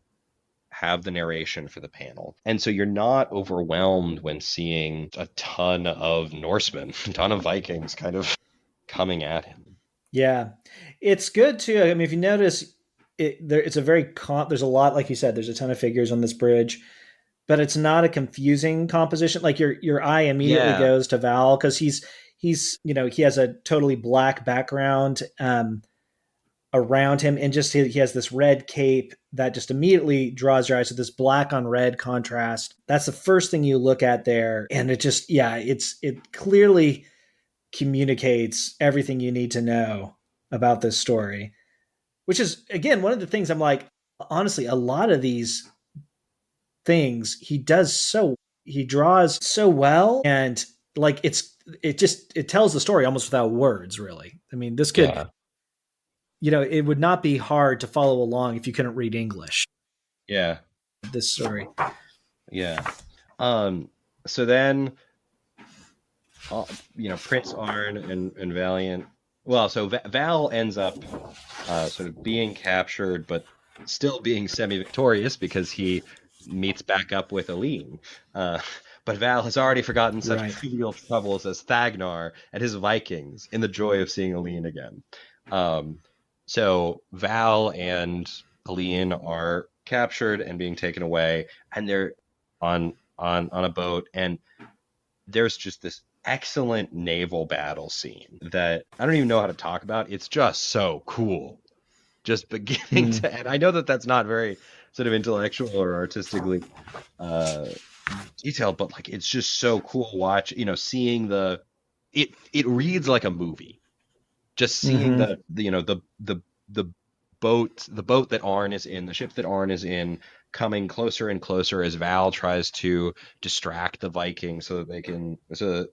B: the narration for the panel. And so you're not overwhelmed when seeing a ton of Norsemen, a ton of Vikings kind of coming at him.
A: Yeah, it's good too. I mean, if you notice, it's a very there's a lot, like you said, there's a ton of figures on this bridge, but it's not a confusing composition. Like your eye immediately
B: Yeah.
A: goes to Val because he's he has a totally black background around him, and just he has this red cape that just immediately draws your eyes to this black on red contrast. That's the first thing you look at there, and it just it clearly communicates everything you need to know about this story, which is again one of the things I'm like, honestly, a lot of these things he draws so well, and like it tells the story almost without words, really. I mean, this could,
B: Yeah.
A: it would not be hard to follow along if you couldn't read English,
B: Yeah.
A: this story.
B: Yeah. So then, Prince Arn and Valiant. Well, so Val ends up sort of being captured, but still being semi-victorious because he meets back up with Aline. But Val has already forgotten such
A: Right.
B: trivial troubles as Thagnar and his Vikings in the joy of seeing Aline again. So Val and Aline are captured and being taken away, and they're on a boat, and there's just this excellent naval battle scene that I don't even know how to talk about. It's just so cool, just beginning
A: Mm.
B: to end. I know that that's not very sort of intellectual or artistically uh, detailed, but like it's just so cool. Seeing it reads like a movie. Just seeing
A: Mm-hmm.
B: the boat that Arn is in, the ship that Arn is in, coming closer and closer as Val tries to distract the Vikings so that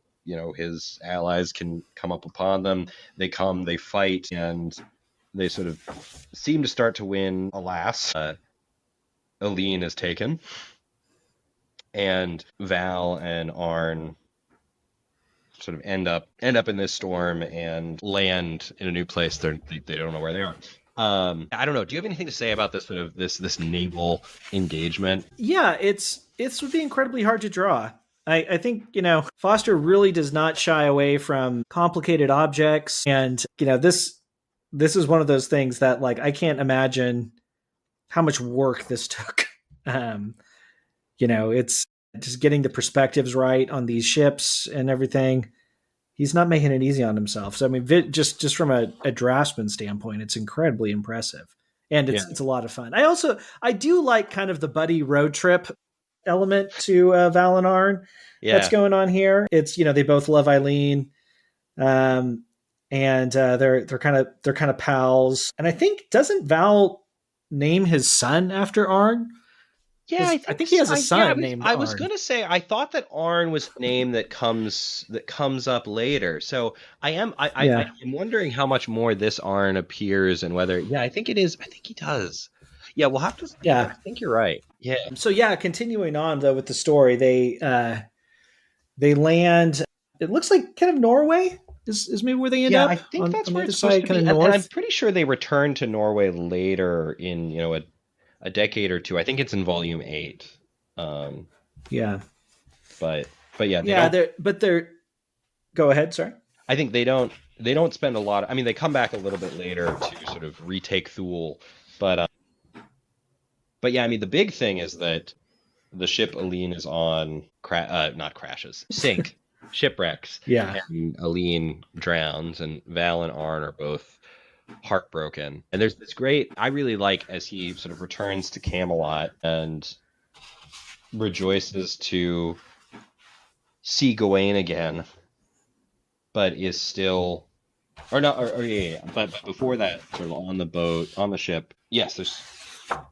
B: his allies can come up upon them. They fight, and they sort of seem to start to win. Alas, Aline is taken, and Val and Arn sort of end up in this storm and land in a new place. They don't know where they are. I don't know. Do you have anything to say about this sort of this naval engagement?
A: Yeah, it's would be incredibly hard to draw. I think Foster really does not shy away from complicated objects, and this is one of those things that, like, I can't imagine how much work this took. Um, it's just getting the perspectives right on these ships and everything. He's not making it easy on himself. So I mean, just from a draftsman standpoint, it's incredibly impressive, and
B: Yeah,
A: it's a lot of fun. I do like kind of the buddy road trip element to Val and Arn that's
B: yeah,
A: going on here. It's they both love Eileen, um, and they're kind of pals. And I think, doesn't Val name his son after Arn?
B: yeah. I
A: Because I
B: think
A: think he
B: so.
A: has a
B: Yeah,
A: son named
B: I was
A: Arn.
B: gonna say I thought that Arn was a name that comes up later. So I
A: Yeah,
B: am wondering how much more this Arn appears and whether. Yeah, I think it is. I think he does. Yeah, we'll have to see, but
A: yeah.
B: I think you're right. Yeah,
A: So yeah, continuing on though with the story, they land. It looks like kind of Norway is maybe where they end
B: yeah.
A: up
B: I think
A: on
B: that's
A: the
B: where
A: other
B: it's supposed
A: side,
B: to
A: kind
B: be,
A: of
B: and I'm
A: north.
B: pretty sure they return to Norway later in a decade or two. I think it's in volume 8. Um,
A: Yeah,
B: but yeah, they
A: yeah.
B: don't.
A: They're. Go ahead. Sorry.
B: I think they don't spend a lot. I mean, they come back a little bit later to sort of retake Thule, but yeah, I mean, the big thing is that the ship Aline is on not crashes, sink, shipwrecks,
A: Yeah.
B: and Aline drowns, and Val and Arn are both heartbroken. And there's this great, I really like, as he sort of returns to Camelot and rejoices to see Gawain again, but is still, or not, or yeah. But before that, sort of on the boat, on the ship. Yes, there's.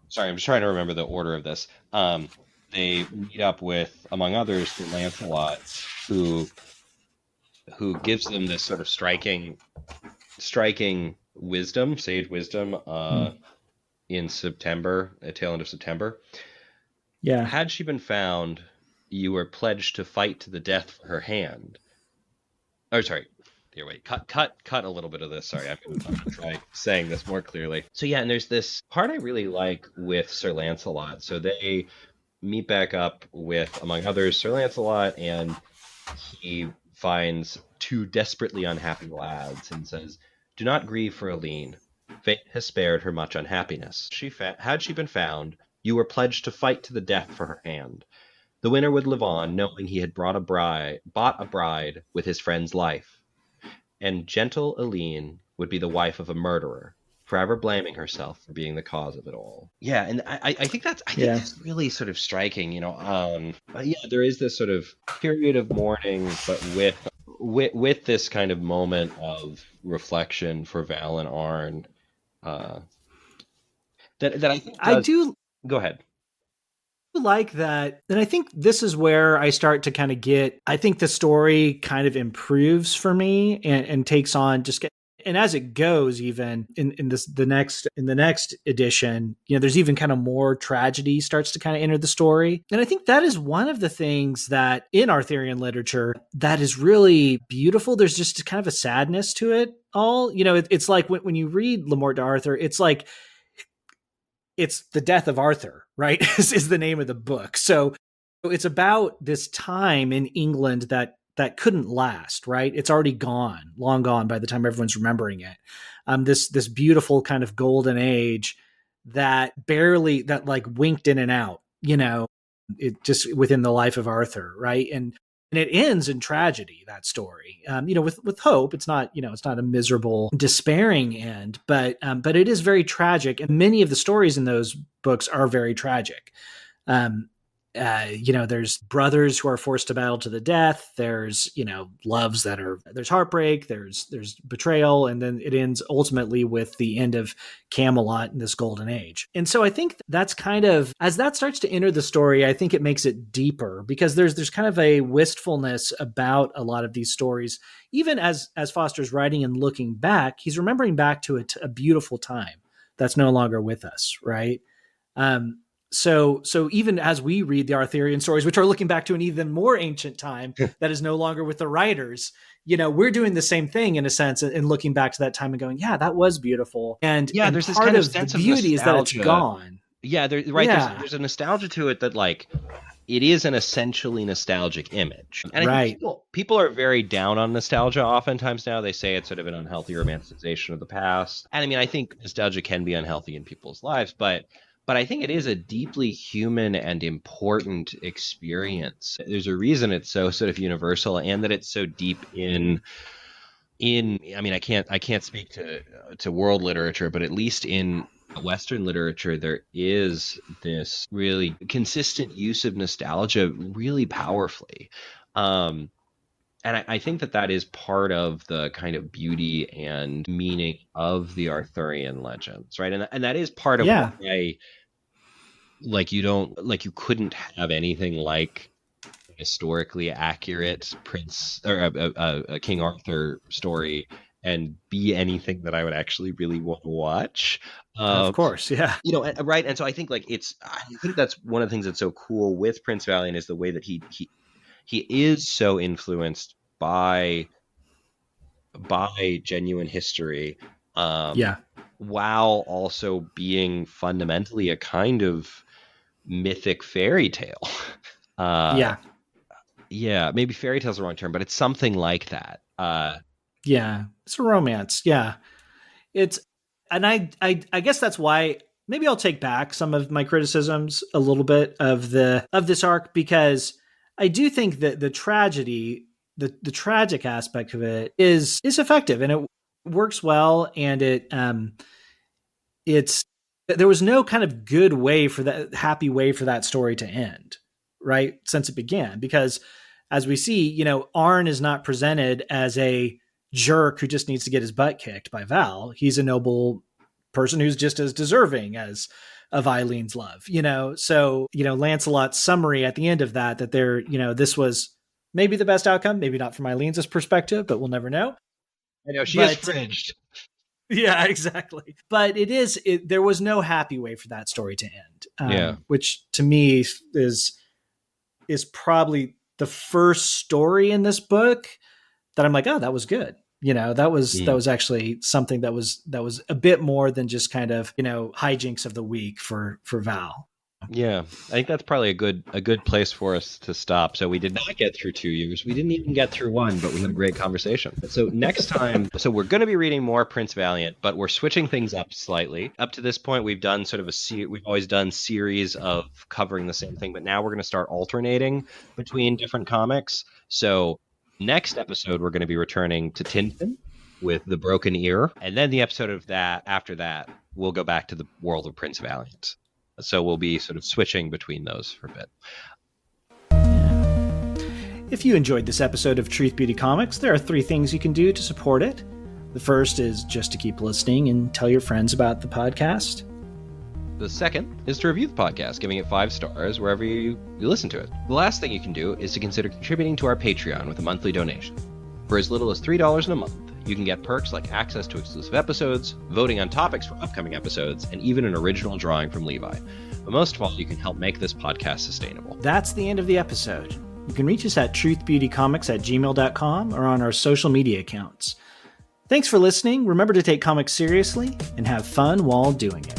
B: Sorry, I'm just trying to remember the order of this. They meet up with, among others, Sir Lancelot, who gives them this sort of striking wisdom, sage wisdom,
A: Mm.
B: in September, at tail end of September.
A: Yeah.
B: Had she been found, you were pledged to fight to the death for her hand. Oh, sorry. Here, wait. Cut a little bit of this. Sorry, I'm gonna try saying this more clearly. So yeah, and there's this part I really like with Sir Lancelot. So they meet back up with, among others, Sir Lancelot, and he finds two desperately unhappy lads and says, "Do not grieve for Aline. Fate has spared her much unhappiness. Had she been found, you were pledged to fight to the death for her hand. The winner would live on, knowing he had bought a bride with his friend's life. And gentle Aline would be the wife of a murderer, forever blaming herself for being the cause of it all." Yeah, and I think that's really sort of striking. Yeah, there is this sort of period of mourning, but with this kind of moment of reflection for Val and Arn, that I think
A: I
B: does.
A: do
B: Go ahead.
A: like that. And I think this is where I start to kind of I think the story kind of improves for me and takes on and as it goes, even in the next edition, there's even kind of more tragedy starts to kind of enter the story. And I think that is one of the things that in Arthurian literature that is really beautiful. There's just kind of a sadness to it all. It's like when you read Le Morte d'Arthur, it's like, it's the death of Arthur, right? is the name of the book. So it's about this time in England that couldn't last, right? It's already gone, long gone by the time everyone's remembering it. This beautiful kind of golden age that like winked in and out, it just within the life of Arthur, right? And it ends in tragedy, that story. With hope. It's not, it's not a miserable, despairing end, but it is very tragic. And many of the stories in those books are very tragic. There's brothers who are forced to battle to the death. There's, loves there's heartbreak, there's betrayal, and then it ends ultimately with the end of Camelot in this golden age. And so I think that's kind of, as that starts to enter the story, I think it makes it deeper because there's kind of a wistfulness about a lot of these stories. Even as Foster's writing and looking back, he's remembering back to a beautiful time that's no longer with us, right? So even as we read the Arthurian stories, which are looking back to an even more ancient time that is no longer with the writers, we're doing the same thing in a sense and looking back to that time and going, yeah, that was beautiful. And
B: there's this
A: part
B: kind of
A: the
B: sense of
A: beauty is that it's gone.
B: Yeah, there's a nostalgia to it that like it is an essentially nostalgic image. And I think people are very down on nostalgia oftentimes now. They say it's sort of an unhealthy romanticization of the past. And I mean, I think nostalgia can be unhealthy in people's lives, but I think it is a deeply human and important experience. There's a reason it's so sort of universal and that it's so deep in I mean, I can't speak to world literature, but at least in Western literature, there is this really consistent use of nostalgia really powerfully. And I think that is part of the kind of beauty and meaning of the Arthurian legends, right? And that is part of why you couldn't have anything like historically accurate Prince or a King Arthur story and be anything that I would actually really want to watch.
A: Of course, yeah.
B: Right. And so I think I think that's one of the things that's so cool with Prince Valiant is the way that he is so influenced by genuine history. While also being fundamentally a kind of mythic fairy tale. Maybe fairy tale's the wrong term, but it's something like that.
A: It's a romance. And I guess that's why maybe I'll take back some of my criticisms a little bit of this arc, because I do think that the tragedy, the tragic aspect of it is effective and it works well, and there was no kind of good way for that, happy way for that story to end, right? Since it began, because as we see, Arn is not presented as a jerk who just needs to get his butt kicked by Val. He's a noble person who's just as deserving as of Eileen's love, So, Lancelot's summary at the end of that this was maybe the best outcome, maybe not from Eileen's perspective, but we'll never know.
B: I know she is fringed.
A: Yeah, exactly. But there was no happy way for that story to end. Which to me is is probably the first story in this book that I'm like, oh, that was good. That was actually something that was a bit more than just kind of, hijinks of the week for Val.
B: Yeah, I think that's probably a good place for us to stop. So we did not get through 2 years. We didn't even get through one, but we had a great conversation. So next time, so we're going to be reading more Prince Valiant, but we're switching things up slightly. Up to this point, we've done sort of we've always done series of covering the same thing, but now we're going to start alternating between different comics. So next episode, we're going to be returning to Tintin with The Broken Ear, and then the episode of that after that, we'll go back to the world of Prince Valiant. So we'll be sort of switching between those for a bit.
A: If you enjoyed this episode of Truth Beauty Comics, there are 3 things you can do to support it. The first is just to keep listening and tell your friends about the podcast.
B: The second is to review the podcast, giving it 5 stars wherever you listen to it. The last thing you can do is to consider contributing to our Patreon with a monthly donation. For as little as $3 in a month, you can get perks like access to exclusive episodes, voting on topics for upcoming episodes, and even an original drawing from Levi. But most of all, you can help make this podcast sustainable.
A: That's the end of the episode. You can reach us at truthbeautycomics@gmail.com or on our social media accounts. Thanks for listening. Remember to take comics seriously and have fun while doing it.